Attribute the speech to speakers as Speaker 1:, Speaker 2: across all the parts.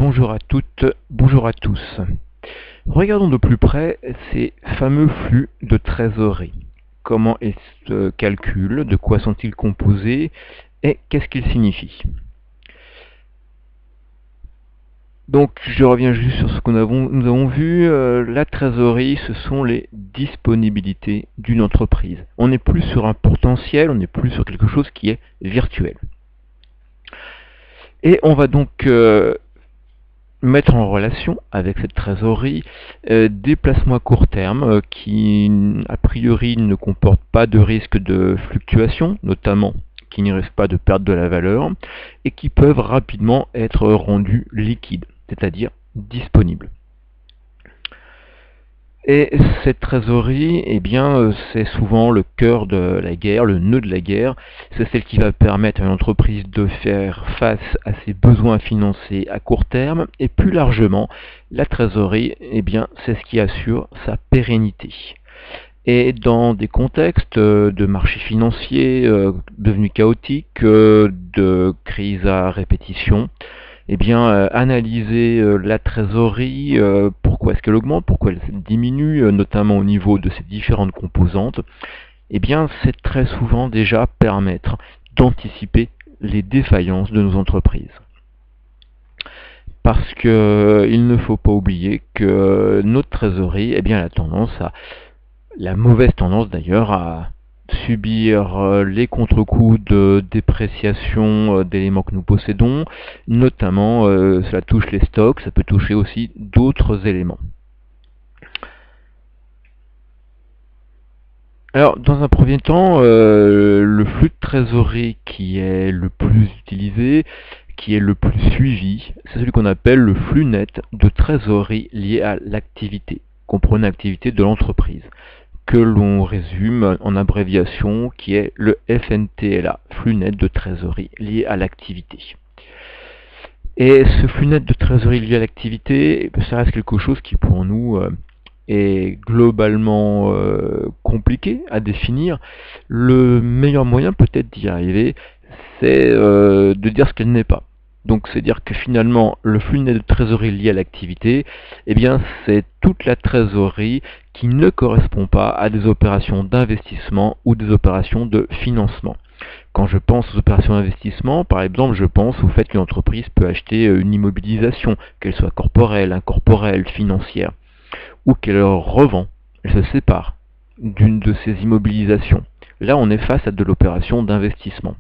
Speaker 1: Bonjour à toutes, bonjour à tous. Regardons de plus près ces fameux flux de trésorerie. Comment ils se calculent, de quoi sont-ils composés et qu'est-ce qu'ils signifient? Donc je reviens juste sur ce que nous avons vu, la trésorerie ce sont les disponibilités d'une entreprise. On n'est plus sur un potentiel, on n'est plus sur quelque chose qui est virtuel. Et on va donc mettre en relation avec cette trésorerie des placements à court terme qui a priori ne comportent pas de risque de fluctuation, notamment qui ne risquent pas de perdre de la valeur et qui peuvent rapidement être rendus liquides, c'est-à-dire disponibles. Et cette trésorerie, eh bien, c'est souvent le cœur de la guerre, le nœud de la guerre. C'est celle qui va permettre à une entreprise de faire face à ses besoins financiers à court terme. Et plus largement, la trésorerie, eh bien, c'est ce qui assure sa pérennité. Et dans des contextes de marché financier devenus chaotiques, de crise à répétition, eh bien, analyser la trésorerie, pourquoi est-ce qu'elle augmente, pourquoi elle diminue, notamment au niveau de ses différentes composantes, eh bien, c'est très souvent déjà permettre d'anticiper les défaillances de nos entreprises. Parce que il ne faut pas oublier que notre trésorerie, eh bien, elle a tendance à, la mauvaise tendance d'ailleurs, à subir les contre-coups de dépréciation d'éléments que nous possédons, notamment cela touche les stocks, ça peut toucher aussi d'autres éléments. Alors, dans un premier temps, le flux de trésorerie qui est le plus utilisé, qui est le plus suivi, c'est celui qu'on appelle le flux net de trésorerie lié à l'activité, comprenant l'activité de l'entreprise, que l'on résume en abréviation, qui est le FNTLA, flux net de trésorerie lié à l'activité. Et ce flux net de trésorerie lié à l'activité, ça reste quelque chose qui pour nous est globalement compliqué à définir. Le meilleur moyen peut-être d'y arriver, c'est de dire ce qu'elle n'est pas. Donc c'est dire que finalement le flux net de trésorerie lié à l'activité, eh bien c'est toute la trésorerie qui ne correspond pas à des opérations d'investissement ou des opérations de financement. Quand je pense aux opérations d'investissement, par exemple, je pense au fait qu'une entreprise peut acheter une immobilisation, qu'elle soit corporelle, incorporelle, financière, ou qu'elle revend, elle se sépare d'une de ces immobilisations. Là, on est face à de l'opération d'investissement.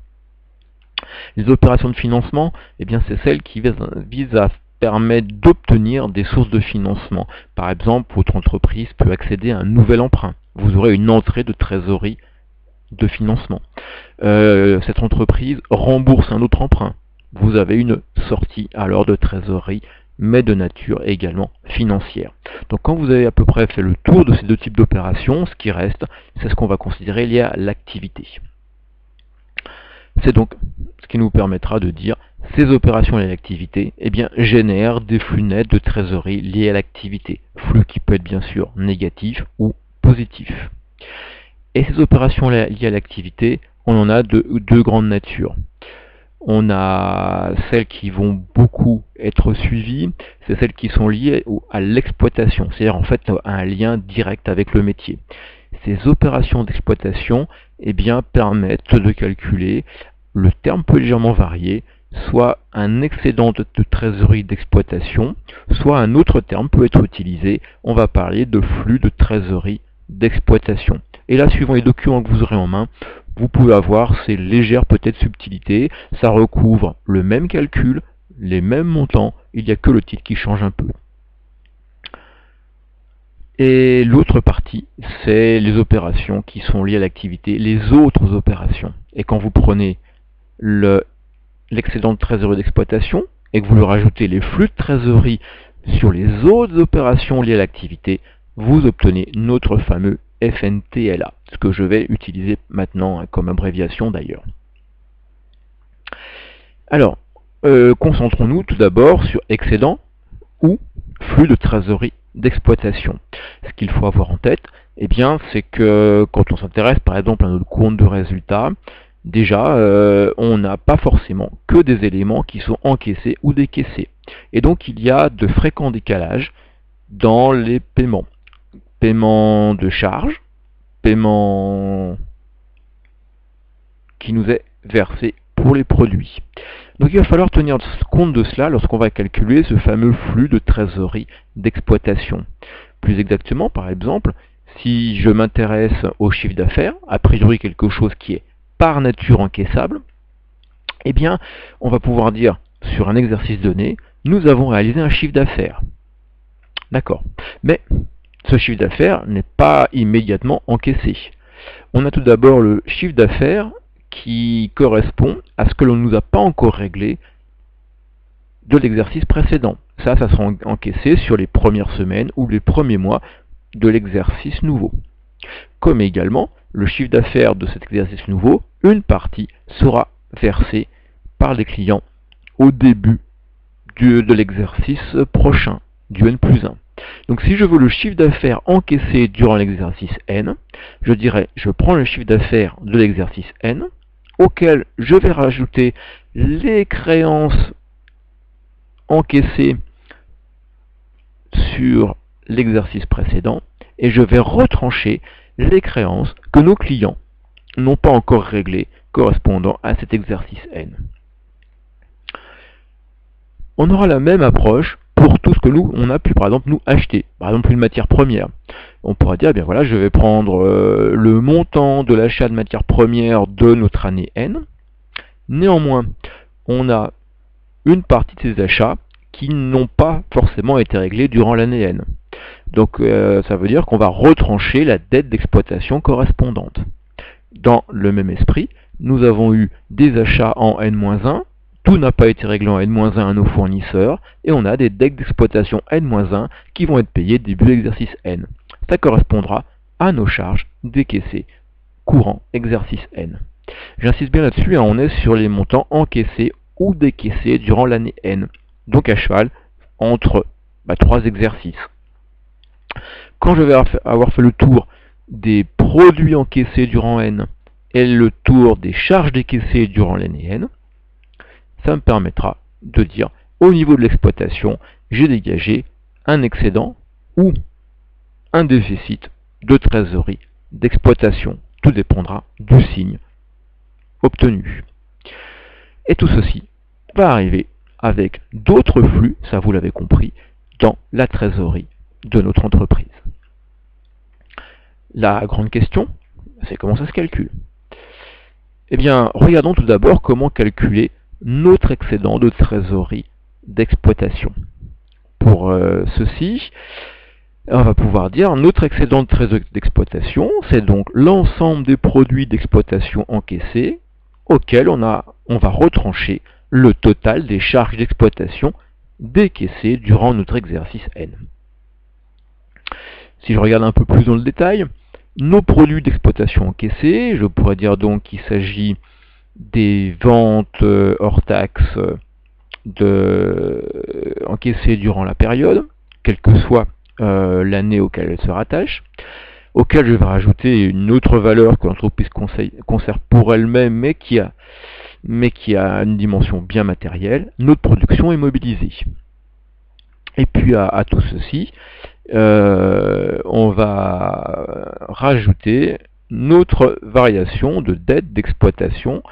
Speaker 1: Les opérations de financement, eh bien, c'est celles qui visent à permettre d'obtenir des sources de financement. Par exemple, votre entreprise peut accéder à un nouvel emprunt. Vous aurez une entrée de trésorerie de financement. Cette entreprise rembourse un autre emprunt. Vous avez une sortie alors de trésorerie, mais de nature également financière. Donc quand vous avez à peu près fait le tour de ces deux types d'opérations, ce qui reste, c'est ce qu'on va considérer lié à l'activité. C'est donc ce qui nous permettra de dire ces opérations liées à l'activité, eh bien, génèrent des flux nets de trésorerie liés à l'activité. Flux qui peut être bien sûr négatif ou positif. Et ces opérations liées à l'activité, on en a de deux grandes natures. On a celles qui vont beaucoup être suivies, c'est celles qui sont liées à l'exploitation, c'est-à-dire en fait à un lien direct avec le métier. Ces opérations d'exploitation, eh bien, permettent de calculer, le terme peut légèrement varier, soit un excédent de trésorerie d'exploitation, soit un autre terme peut être utilisé, on va parler de flux de trésorerie d'exploitation. Et là, suivant les documents que vous aurez en main, vous pouvez avoir ces légères peut-être subtilités, ça recouvre le même calcul, les mêmes montants, il n'y a que le titre qui change un peu. Et l'autre partie, c'est les opérations qui sont liées à l'activité, les autres opérations. Et quand vous prenez l'excédent de trésorerie d'exploitation et que vous lui rajoutez les flux de trésorerie sur les autres opérations liées à l'activité, vous obtenez notre fameux FNTLA, ce que je vais utiliser maintenant comme abréviation d'ailleurs. Alors, concentrons-nous tout d'abord sur excédent ou flux de trésorerie d'exploitation. Ce qu'il faut avoir en tête, eh bien, c'est que quand on s'intéresse par exemple à notre compte de résultat, déjà, on n'a pas forcément que des éléments qui sont encaissés ou décaissés. Et donc il y a de fréquents décalages dans les paiements. Paiement de charge, paiement qui nous est versé pour les produits. Donc il va falloir tenir compte de cela lorsqu'on va calculer ce fameux flux de trésorerie d'exploitation. Plus exactement, par exemple, si je m'intéresse au chiffre d'affaires, a priori quelque chose qui est par nature encaissable, eh bien, on va pouvoir dire sur un exercice donné, nous avons réalisé un chiffre d'affaires. D'accord. Mais ce chiffre d'affaires n'est pas immédiatement encaissé. On a tout d'abord le chiffre d'affaires qui correspond à ce que l'on ne nous a pas encore réglé de l'exercice précédent. Ça sera encaissé sur les premières semaines ou les premiers mois de l'exercice nouveau. Comme également, le chiffre d'affaires de cet exercice nouveau, une partie sera versée par les clients au début de l'exercice prochain, du N+1. Donc si je veux le chiffre d'affaires encaissé durant l'exercice N, je dirais, je prends le chiffre d'affaires de l'exercice N, auquel je vais rajouter les créances encaissées sur l'exercice précédent, et je vais retrancher les créances que nos clients n'ont pas encore réglées correspondant à cet exercice N. On aura la même approche pour tout ce que nous, on a pu par exemple nous acheter, par exemple une matière première. On pourra dire, eh bien voilà, je vais prendre le montant de l'achat de matière première de notre année N. Néanmoins, on a une partie de ces achats qui n'ont pas forcément été réglés durant l'année N. Donc ça veut dire qu'on va retrancher la dette d'exploitation correspondante. Dans le même esprit, nous avons eu des achats en N-1, tout n'a pas été réglé en N-1 à nos fournisseurs, et on a des dettes d'exploitation N-1 qui vont être payées début de l'exercice N. Ça correspondra à nos charges décaissées courant exercice N. J'insiste bien là-dessus, on est sur les montants encaissés ou décaissés durant l'année N, donc à cheval entre 3 exercices. Quand je vais avoir fait le tour des produits encaissés durant N et le tour des charges décaissées durant l'année N, ça me permettra de dire, au niveau de l'exploitation, j'ai dégagé un excédent ou un déficit de trésorerie d'exploitation. Tout dépendra du signe obtenu. Et tout ceci va arriver avec d'autres flux, ça vous l'avez compris, dans la trésorerie de notre entreprise. La grande question, c'est comment ça se calcule. Eh bien, regardons tout d'abord comment calculer notre excédent de trésorerie d'exploitation. Pour ceci, on va pouvoir dire notre excédent de trésorerie d'exploitation, c'est donc l'ensemble des produits d'exploitation encaissés auxquels on va retrancher le total des charges d'exploitation décaissées durant notre exercice N. Si je regarde un peu plus dans le détail, nos produits d'exploitation encaissés, je pourrais dire donc qu'il s'agit des ventes hors taxes encaissées durant la période, quelle que soit l'année auquel elles se rattachent, auquel je vais rajouter une autre valeur que l'entreprise conserve pour elle-même, mais qui a une dimension bien matérielle, notre production est mobilisée. Et puis à tout ceci, on va rajouter notre variation de dette d'exploitation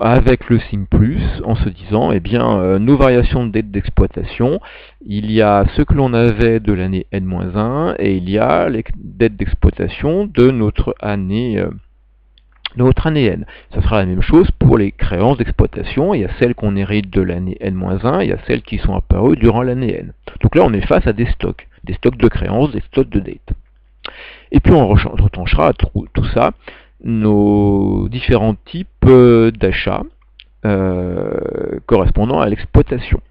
Speaker 1: avec le signe plus, en se disant, eh bien, nos variations de dette d'exploitation, il y a ce que l'on avait de l'année N-1 et il y a les dettes d'exploitation de notre année N. Ça sera la même chose pour les créances d'exploitation. Il y a celles qu'on hérite de l'année N-1, il y a celles qui sont apparues durant l'année N. Donc là, on est face à des stocks de créances, des stocks de dettes. Et puis on retranchera à tout ça nos différents types d'achats correspondant à l'exploitation.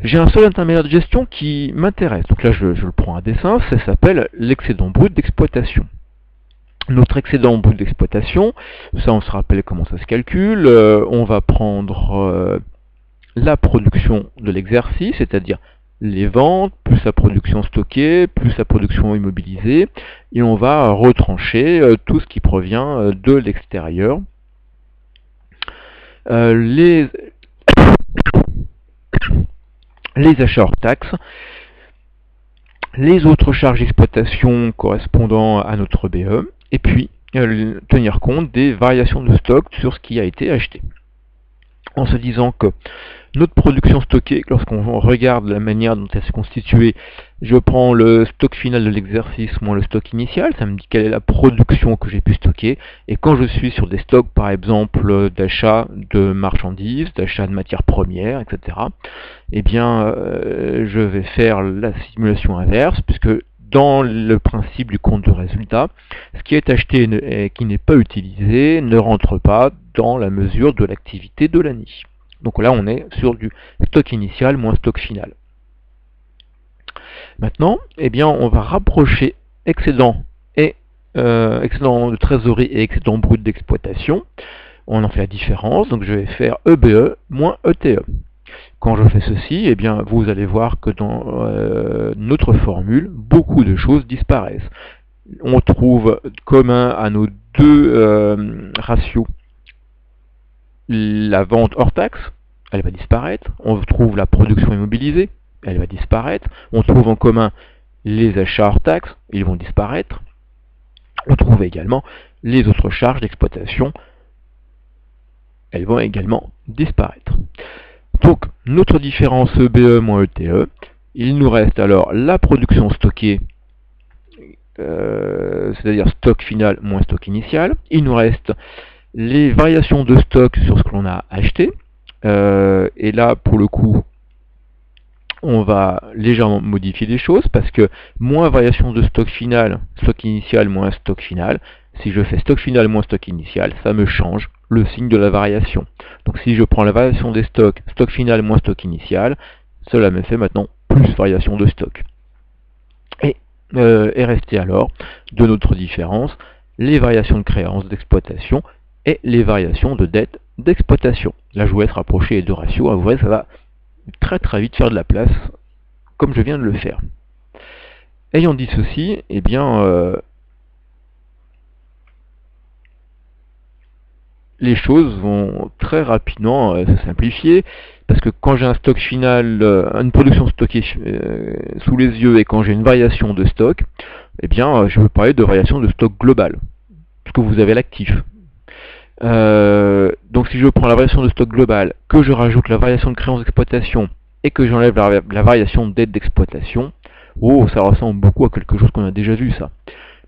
Speaker 1: J'ai un seul intermédiaire de gestion qui m'intéresse. Donc là, je le prends à dessin, ça s'appelle l'excédent brut d'exploitation. Notre excédent brut d'exploitation, ça on se rappelle comment ça se calcule, on va prendre la production de l'exercice, c'est-à-dire les ventes, plus la production stockée, plus la production immobilisée, et on va retrancher tout ce qui provient de l'extérieur Les achats hors taxes, les autres charges d'exploitation correspondant à notre BE, et puis tenir compte des variations de stock sur ce qui a été acheté. En se disant que notre production stockée, lorsqu'on regarde la manière dont elle s'est constituée, je prends le stock final de l'exercice moins le stock initial, ça me dit quelle est la production que j'ai pu stocker, et quand je suis sur des stocks par exemple d'achat de marchandises, d'achat de matières premières, etc., eh bien je vais faire la simulation inverse, puisque dans le principe du compte de résultat, ce qui est acheté et qui n'est pas utilisé ne rentre pas dans la mesure de l'activité de l'année. Donc là, on est sur du stock initial moins stock final. Maintenant, eh bien, on va rapprocher excédent excédent de trésorerie et excédent brut d'exploitation. On en fait la différence, donc je vais faire EBE moins ETE. Quand je fais ceci, eh bien, vous allez voir que dans notre formule, beaucoup de choses disparaissent. On trouve commun à nos deux ratios la vente hors taxe, elle va disparaître. On trouve la production immobilisée, elle va disparaître. On trouve en commun les achats hors taxe, ils vont disparaître. On trouve également les autres charges d'exploitation, elles vont également disparaître. Donc, notre différence EBE moins ETE, il nous reste alors la production stockée, c'est-à-dire stock final moins stock initial. Il nous reste les variations de stock sur ce que l'on a acheté. Et là, pour le coup, on va légèrement modifier les choses parce que moins variation de stock final, stock initial moins stock final. Si je fais stock final moins stock initial, ça me change le signe de la variation. Donc si je prends la variation des stocks, stock final moins stock initial, cela me fait maintenant plus variation de stock. Et est resté alors de notre différence les variations de créances d'exploitation et les variations de dette d'exploitation. Là, je vous laisse rapprocher les deux ratios. Vous voyez, ça va très très vite faire de la place, comme je viens de le faire. Ayant dit ceci, eh bien, les choses vont très rapidement se simplifier, parce que quand j'ai un stock final, une production stockée sous les yeux, et quand j'ai une variation de stock, eh bien, je veux parler de variation de stock globale, puisque vous avez l'actif. Donc si je prends la variation de stock globale, que je rajoute la variation de créance d'exploitation et que j'enlève la variation de dette d'exploitation, oh, ça ressemble beaucoup à quelque chose qu'on a déjà vu, ça.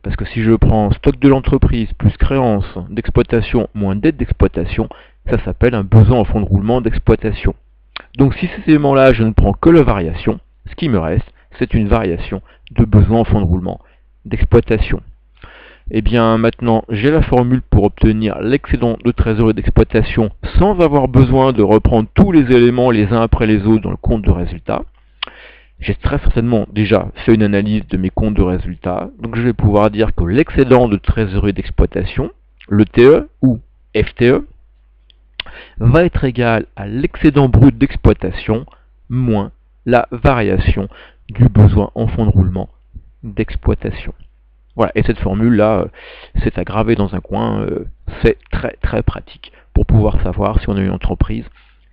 Speaker 1: Parce que si je prends stock de l'entreprise plus créance d'exploitation moins dette d'exploitation, ça s'appelle un besoin en fonds de roulement d'exploitation. Donc si ces éléments-là, je ne prends que la variation, ce qui me reste, c'est une variation de besoin en fonds de roulement d'exploitation. Et bien maintenant, j'ai la formule pour obtenir l'excédent de trésorerie d'exploitation sans avoir besoin de reprendre tous les éléments les uns après les autres dans le compte de résultat. J'ai très certainement déjà fait une analyse de mes comptes de résultats, donc je vais pouvoir dire que l'excédent de trésorerie d'exploitation, le TE ou FTE, va être égal à l'excédent brut d'exploitation moins la variation du besoin en fonds de roulement d'exploitation. Voilà, et cette formule-là, c'est à graver dans un coin, c'est très très pratique pour pouvoir savoir si on a une entreprise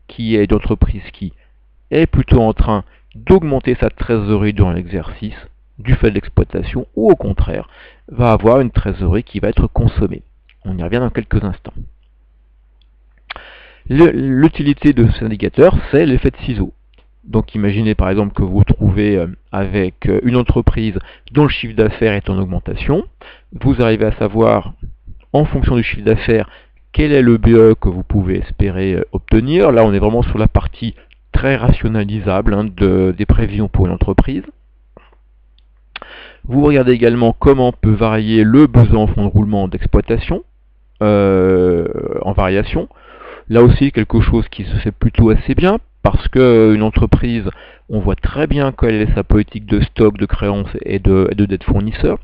Speaker 1: qui est plutôt en train d'augmenter sa trésorerie durant l'exercice du fait de l'exploitation, ou au contraire, va avoir une trésorerie qui va être consommée. On y revient dans quelques instants. L'utilité de cet indicateur, c'est l'effet de ciseau. Donc imaginez par exemple que vous vous trouvez avec une entreprise dont le chiffre d'affaires est en augmentation. Vous arrivez à savoir, en fonction du chiffre d'affaires, quel est le BE que vous pouvez espérer obtenir. Là, on est vraiment sur la partie très rationalisable des prévisions pour une entreprise. Vous regardez également comment peut varier le besoin en fonds de roulement d'exploitation en variation. Là aussi, quelque chose qui se fait plutôt assez bien, parce qu'une entreprise, on voit très bien quelle est sa politique de stock, de créance et de dette fournisseur.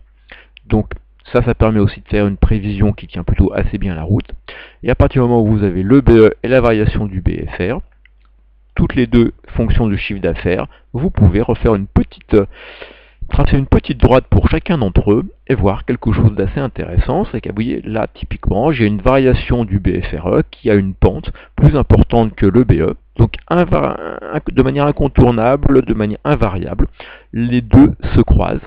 Speaker 1: Donc ça permet aussi de faire une prévision qui tient plutôt assez bien la route. Et à partir du moment où vous avez le BE et la variation du BFR, toutes les deux fonctions de chiffre d'affaires, vous pouvez refaire une petite tracer une petite droite pour chacun d'entre eux et voir quelque chose d'assez intéressant. C'est que vous voyez là typiquement j'ai une variation du BFRE qui a une pente plus importante que le BE, donc de manière incontournable, de manière invariable, les deux se croisent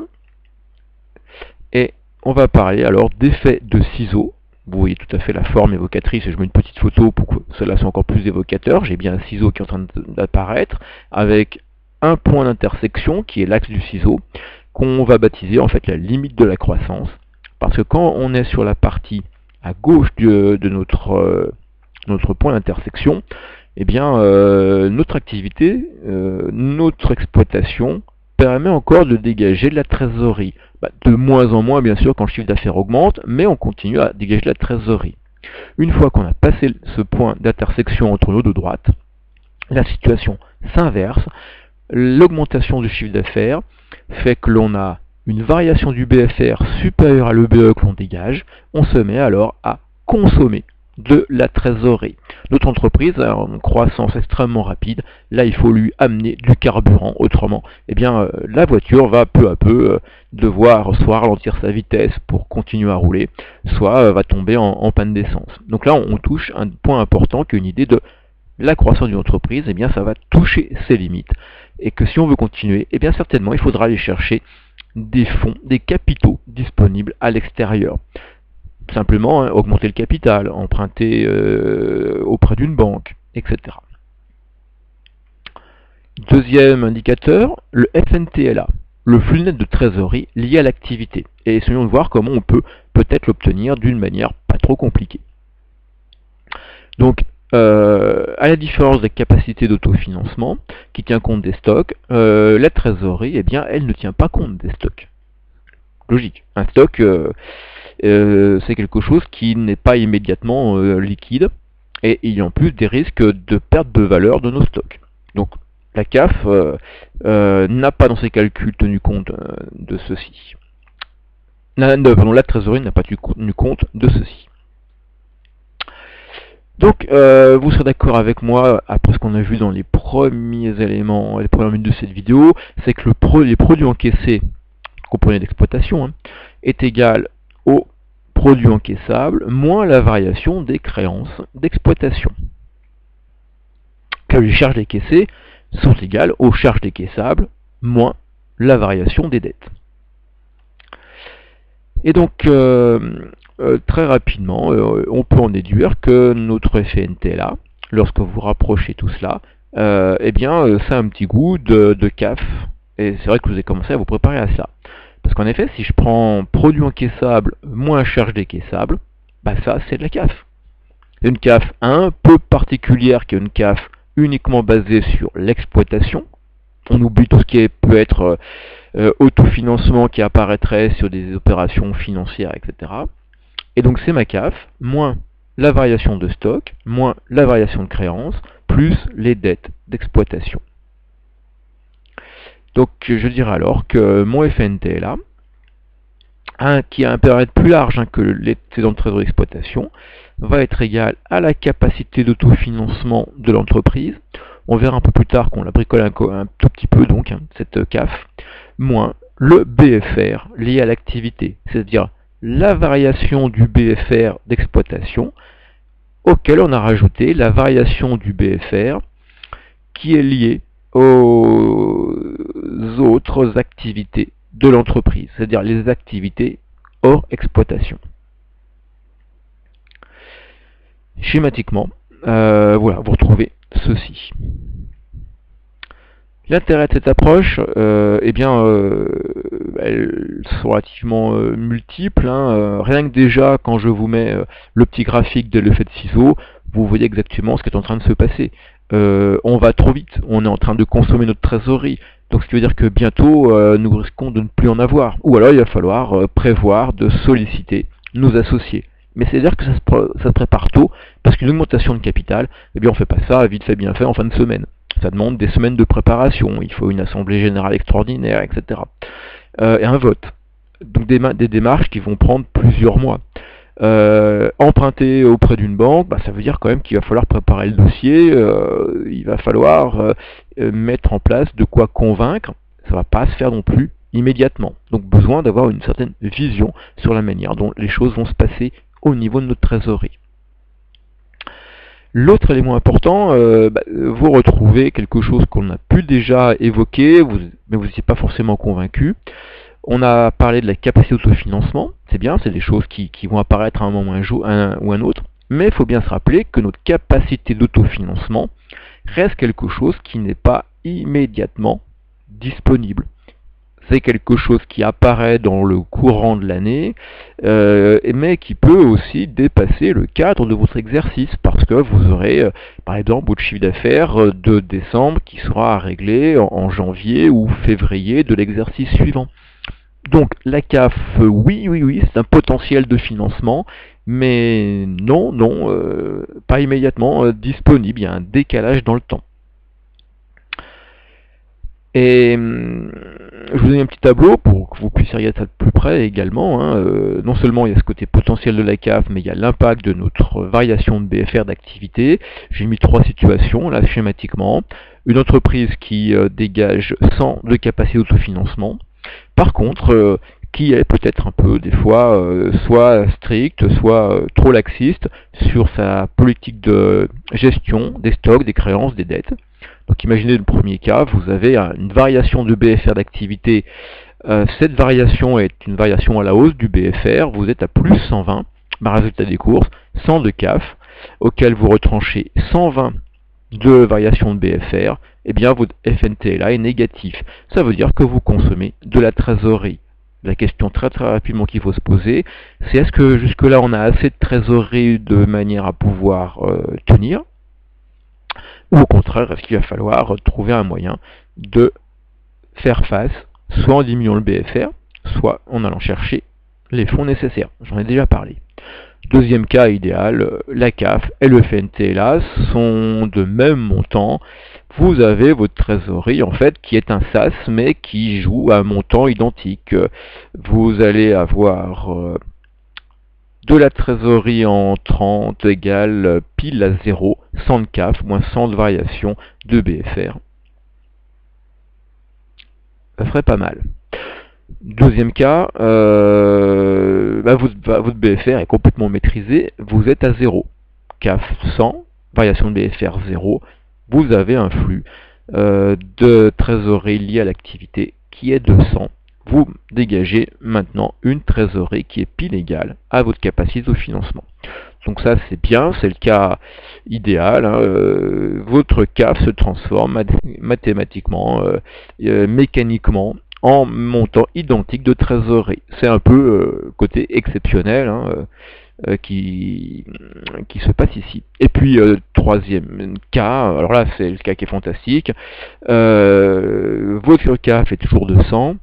Speaker 1: et on va parler alors d'effet de ciseaux. Vous voyez tout à fait la forme évocatrice, et je mets une petite photo pour que cela soit encore plus évocateur. J'ai bien un ciseau qui est en train d'apparaître avec un point d'intersection qui est l'axe du ciseau, qu'on va baptiser en fait la limite de la croissance, parce que quand on est sur la partie à gauche de notre point d'intersection, eh bien notre activité, notre exploitation permet encore de dégager de la trésorerie. De moins en moins bien sûr quand le chiffre d'affaires augmente, mais on continue à dégager de la trésorerie. Une fois qu'on a passé ce point d'intersection entre nos deux droites, la situation s'inverse. L'augmentation du chiffre d'affaires fait que l'on a une variation du BFR supérieure à l'EBE que l'on dégage. On se met alors à consommer de la trésorerie. Notre entreprise a une croissance extrêmement rapide. Là, il faut lui amener du carburant. Autrement, la voiture va peu à peu devoir soit ralentir sa vitesse pour continuer à rouler, soit va tomber en panne d'essence. Donc là, on touche un point important qui est une idée de la croissance d'une entreprise. Ça va toucher ses limites. Et que si on veut continuer, certainement, il faudra aller chercher des fonds, des capitaux disponibles à l'extérieur. Simplement augmenter le capital, emprunter auprès d'une banque, etc. Deuxième indicateur, le FNTLA, le flux net de trésorerie lié à l'activité. Et essayons de voir comment on peut peut-être l'obtenir d'une manière pas trop compliquée. Donc, à la différence des capacités d'autofinancement, qui tient compte des stocks, la trésorerie, elle ne tient pas compte des stocks. Logique. Un stock, c'est quelque chose qui n'est pas immédiatement liquide, et il y a en plus des risques de perte de valeur de nos stocks. Donc la CAF n'a pas dans ses calculs tenu compte de ceci. La trésorerie n'a pas tenu compte de ceci. Donc vous serez d'accord avec moi, après ce qu'on a vu dans les premiers éléments, les premières minutes de cette vidéo, c'est que les produits encaissés, comprenez d'exploitation, est égal au produit encaissable moins la variation des créances d'exploitation. Que les charges décaissées sont égales aux charges décaissables moins la variation des dettes. Et donc, très rapidement, on peut en déduire que notre FNTLA, lorsque vous rapprochez tout cela, ça a un petit goût de CAF. Et c'est vrai que vous avez commencé à vous préparer à cela. Parce qu'en effet, si je prends produit encaissable moins charge décaissable, ça c'est de la CAF. Une CAF un peu particulière qui est une CAF uniquement basée sur l'exploitation. On oublie tout ce qui peut être autofinancement qui apparaîtrait sur des opérations financières, etc. Et donc c'est ma CAF, moins la variation de stock, moins la variation de créance, plus les dettes d'exploitation. Donc je dirais alors que mon FNTLA, qui a un périmètre plus large que l'excédent de trésorerie d'exploitation, va être égal à la capacité d'autofinancement de l'entreprise. On verra un peu plus tard qu'on la bricole un tout petit peu, donc, cette CAF, moins le BFR lié à l'activité, c'est-à-dire la variation du BFR d'exploitation, auquel on a rajouté la variation du BFR qui est liée aux autres activités de l'entreprise, c'est-à-dire les activités hors exploitation. Schématiquement, voilà, vous retrouvez ceci. L'intérêt de cette approche, elles sont relativement multiples. Rien que déjà, quand je vous mets le petit graphique de l'effet de ciseaux, vous voyez exactement ce qui est en train de se passer. On va trop vite, on est en train de consommer notre trésorerie. Donc ce qui veut dire que bientôt, nous risquons de ne plus en avoir. Ou alors il va falloir prévoir de solliciter nos associés. Mais c'est-à-dire que ça se prépare tôt, parce qu'une augmentation de capital, on ne fait pas ça vite fait bien fait en fin de semaine. Ça demande des semaines de préparation, il faut une assemblée générale extraordinaire, etc. Et un vote. Donc des démarches qui vont prendre plusieurs mois. Emprunter auprès d'une banque, ça veut dire quand même qu'il va falloir préparer le dossier, il va falloir mettre en place de quoi convaincre. Ça ne va pas se faire non plus immédiatement. Donc besoin d'avoir une certaine vision sur la manière dont les choses vont se passer au niveau de notre trésorerie. L'autre élément important, vous retrouvez quelque chose qu'on a pu déjà évoquer, mais vous n'étiez pas forcément convaincu. On a parlé de la capacité d'autofinancement, c'est bien, c'est des choses qui vont apparaître à un moment ou un autre, mais il faut bien se rappeler que notre capacité d'autofinancement reste quelque chose qui n'est pas immédiatement disponible. C'est quelque chose qui apparaît dans le courant de l'année, mais qui peut aussi dépasser le cadre de votre exercice, parce que vous aurez, par exemple, votre chiffre d'affaires de décembre qui sera à régler en janvier ou février de l'exercice suivant. Donc la CAF, oui, c'est un potentiel de financement, mais non, pas immédiatement disponible, il y a un décalage dans le temps. Et je vous ai mis un petit tableau pour que vous puissiez regarder ça de plus près également. Non seulement il y a ce côté potentiel de la CAF, mais il y a l'impact de notre variation de BFR d'activité. J'ai mis 3 situations là schématiquement. Une entreprise qui dégage 100 de capacité d'autofinancement. Par contre, qui est peut-être un peu des fois soit stricte, soit trop laxiste sur sa politique de gestion des stocks, des créances, des dettes. Donc imaginez le premier cas, vous avez une variation de BFR d'activité. Cette variation est une variation à la hausse du BFR, vous êtes à plus 120, résultat des courses, 100 de CAF, auquel vous retranchez 120 de variation de BFR, et bien votre FNTLA est négatif. Ça veut dire que vous consommez de la trésorerie. La question très rapidement qu'il faut se poser, c'est est-ce que jusque-là on a assez de trésorerie de manière à pouvoir tenir, ou au contraire, est-ce qu'il va falloir trouver un moyen de faire face, soit en diminuant le BFR, soit en allant chercher les fonds nécessaires. J'en ai déjà parlé. Deuxième cas idéal, la CAF et le FNTLA sont de même montant. Vous avez votre trésorerie en fait qui est un SAS mais qui joue à un montant identique. Vous allez avoir de la trésorerie en 30 égale pile à 0, 100 de CAF moins 100 de variation de BFR. Ça ferait pas mal. Deuxième cas, votre BFR est complètement maîtrisé, vous êtes à 0. CAF 100, variation de BFR 0, vous avez un flux de trésorerie lié à l'activité qui est de 100. Vous dégagez maintenant une trésorerie qui est pile égale à votre capacité de financement. Donc ça c'est bien, c'est le cas idéal. Votre CAF se transforme mathématiquement, mécaniquement, en montant identique de trésorerie. C'est un peu côté exceptionnel qui se passe ici. Et puis troisième cas, alors là c'est le cas qui est fantastique, votre CAF est toujours de 100.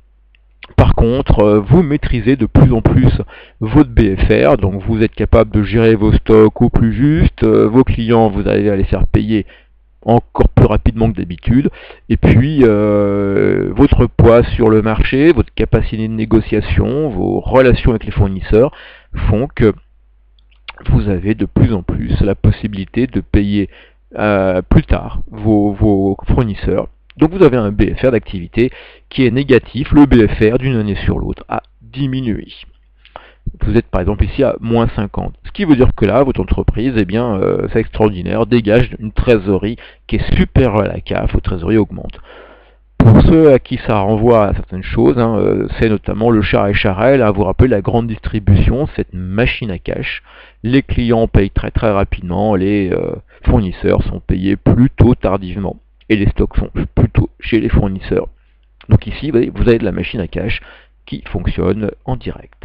Speaker 1: Par contre, vous maîtrisez de plus en plus votre BFR, donc vous êtes capable de gérer vos stocks au plus juste, vos clients, vous allez à les faire payer encore plus rapidement que d'habitude, et puis votre poids sur le marché, votre capacité de négociation, vos relations avec les fournisseurs font que vous avez de plus en plus la possibilité de payer plus tard vos fournisseurs. Donc vous avez un BFR d'activité qui est négatif, le BFR d'une année sur l'autre a diminué. Vous êtes par exemple ici à moins 50. Ce qui veut dire que là, votre entreprise, eh bien, c'est extraordinaire, dégage une trésorerie qui est supérieure à la CAF, votre trésorerie augmente. Pour ceux à qui ça renvoie à certaines choses, c'est notamment le char et charrel, à vous rappeler la grande distribution, cette machine à cash. Les clients payent très rapidement, les fournisseurs sont payés plutôt tardivement. Et les stocks sont plutôt chez les fournisseurs. Donc ici, vous avez de la machine à cash qui fonctionne en direct.